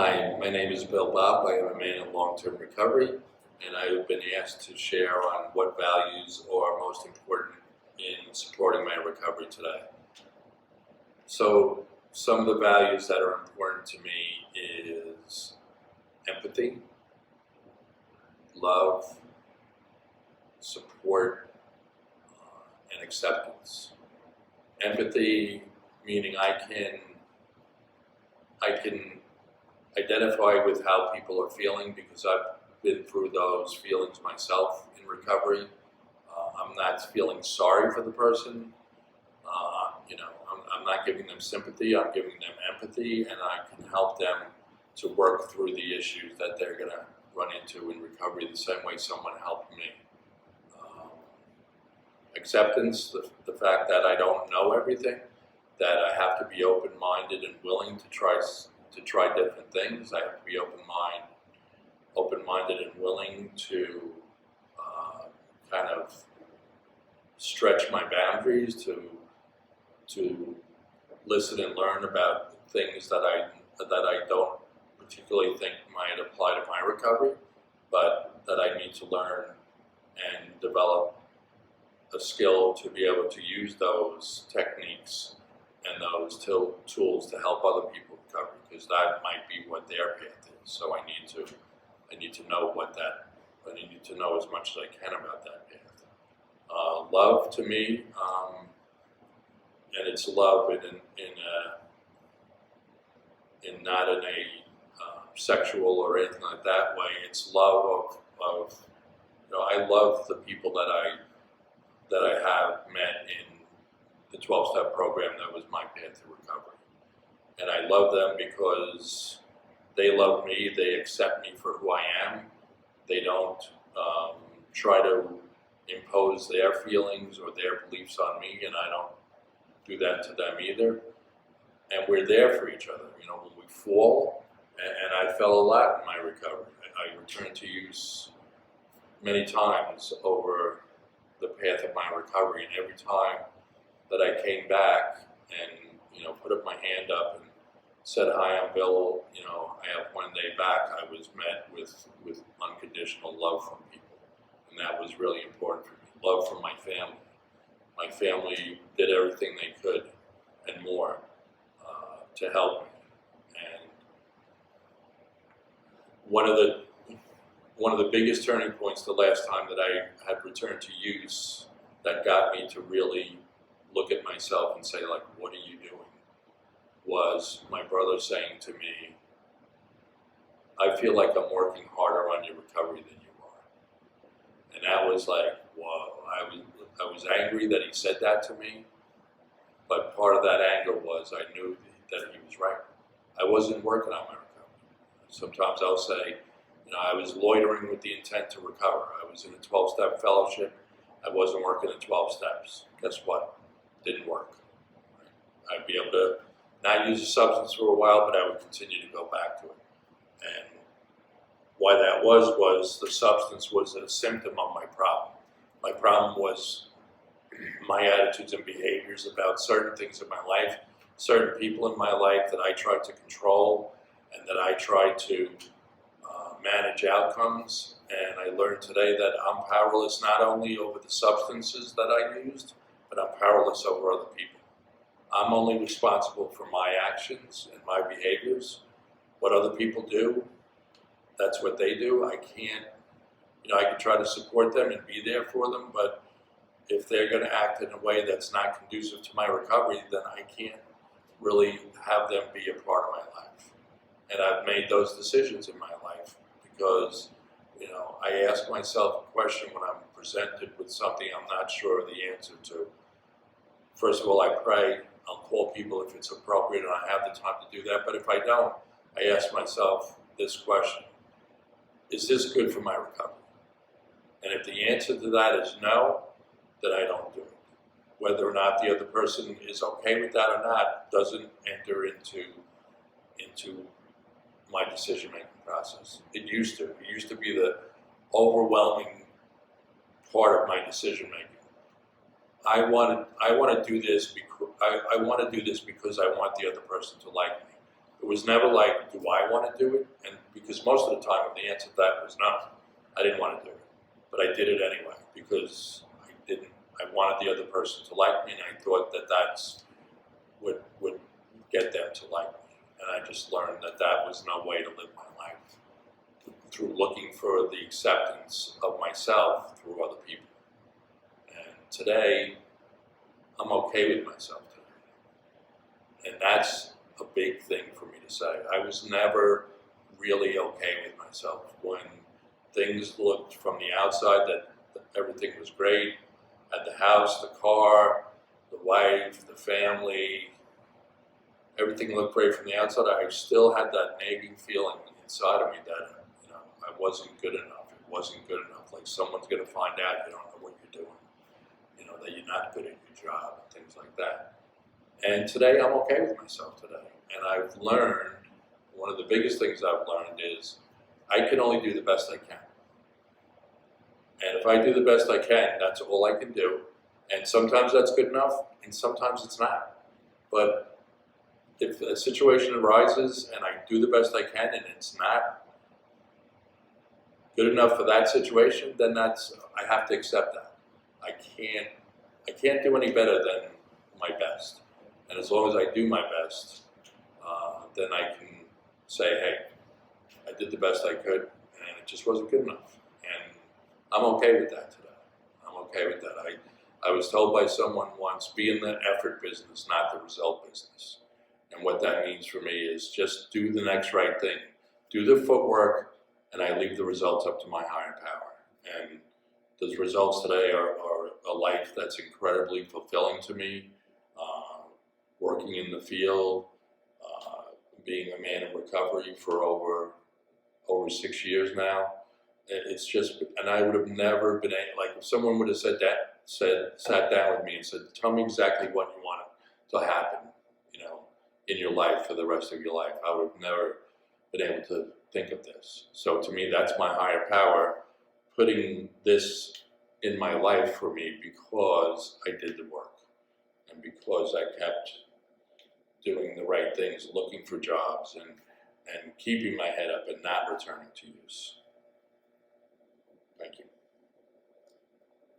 Hi, my name is Bill Bob. I am a man in long-term recovery, and I have been asked to share on what values are most important in supporting my recovery today. So, some of the values that are important to me is empathy, love, support, and acceptance. Empathy meaning I can identify with how people are feeling because I've been through those feelings myself in recovery. I'm not feeling sorry for the person. I'm not giving them sympathy. I'm giving them empathy, and I can help them to work through the issues that they're going to run into in recovery the same way someone helped me. Acceptance, the fact that I don't know everything, that I have to be open-minded and willing to try different things. I have to be open-minded and willing to kind of stretch my boundaries, to listen and learn about things that I don't particularly think might apply to my recovery, but that I need to learn and develop a skill to be able to use those techniques and those tools to help other people recover, because that might be what their path is. So I need to know I need to know as much as I can about that path. Love to me, and it's love in not in a sexual or anything like that way. It's love of I love the people that I have met in the 12-step program that was my path to recovery. And I love them because they love me, they accept me for who I am. They don't try to impose their feelings or their beliefs on me, and I don't do that to them either. And we're there for each other. When we fall, and I fell a lot in my recovery. I returned to use many times over the path of my recovery, and every time that I came back and put up my hand up and said, "Hi, I'm Bill. I have one day back," I was met with unconditional love from people, and that was really important for me. Love from my family. My family did everything they could and more to help me. And one of the biggest turning points the last time that I had returned to use that got me to really look at myself and say, like, what are you doing? Was my brother saying to me, "I feel like I'm working harder on your recovery than you are." And that was like, whoa. I was angry that he said that to me, but part of that anger was I knew that he was right. I wasn't working on my recovery. Sometimes I'll say, I was loitering with the intent to recover. I was in a 12-step fellowship. I wasn't working the 12 steps. Guess what? Didn't work. I'd be able to not use a substance for a while, but I would continue to go back to it. And why that was the substance was a symptom of my problem. My problem was my attitudes and behaviors about certain things in my life, certain people in my life that I tried to control and that I tried to manage outcomes. And I learned today that I'm powerless not only over the substances that I used, but I'm powerless over other people. I'm only responsible for my actions and my behaviors. What other people do, that's what they do. I can't, I can try to support them and be there for them, but if they're going to act in a way that's not conducive to my recovery, then I can't really have them be a part of my life. And I've made those decisions in my life because, I ask myself a question when I'm presented with something I'm not sure of the answer to. First of all, I pray. I'll call people if it's appropriate and I have the time to do that. But if I don't, I ask myself this question: is this good for my recovery? And if the answer to that is no, then I don't do it. Whether or not the other person is okay with that or not doesn't enter into my decision-making process. It used to be the overwhelming part of my decision-making. I want to do this because I want to do this because I want the other person to like me. It was never like, do I want to do it? And because most of the time the answer to that was no, I didn't want to do it. But I did it anyway because I wanted the other person to like me, and I thought that that's would get them to like me. And I just learned that that was no way to live my life, through looking for the acceptance of myself through other people. And today, I'm okay with myself today. And that's a big thing for me to say. I was never really okay with myself when things looked from the outside that everything was great. At the house, the car, the wife, the family, everything looked great from the outside. I still had that nagging feeling inside of me that I wasn't good enough. It wasn't good enough. Like someone's going to find out you don't know what you're doing. That you're not good at your job and things like that. And today I'm okay with myself today. And I've learned, one of the biggest things I've learned is I can only do the best I can. And if I do the best I can, that's all I can do. And sometimes that's good enough, and sometimes it's not. But if a situation arises and I do the best I can and it's not good enough for that situation, then I have to accept that. I can't do any better than my best. And as long as I do my best, then I can say, hey, I did the best I could, and it just wasn't good enough. And I'm okay with that today. I'm okay with that. I was told by someone once, be in the effort business, not the result business. And what that means for me is just do the next right thing. Do the footwork, and I leave the results up to my higher power. And those results today are a life that's incredibly fulfilling to me. Working in the field, being a man in recovery for over 6 years now. It's just, and I would have never been like if someone would have sat down with me and said, tell me exactly what you want to happen, in your life for the rest of your life, I would have never been able to think of this. So to me, that's my higher power, putting this in my life for me because I did the work and because I kept doing the right things, looking for jobs and keeping my head up and not returning to use.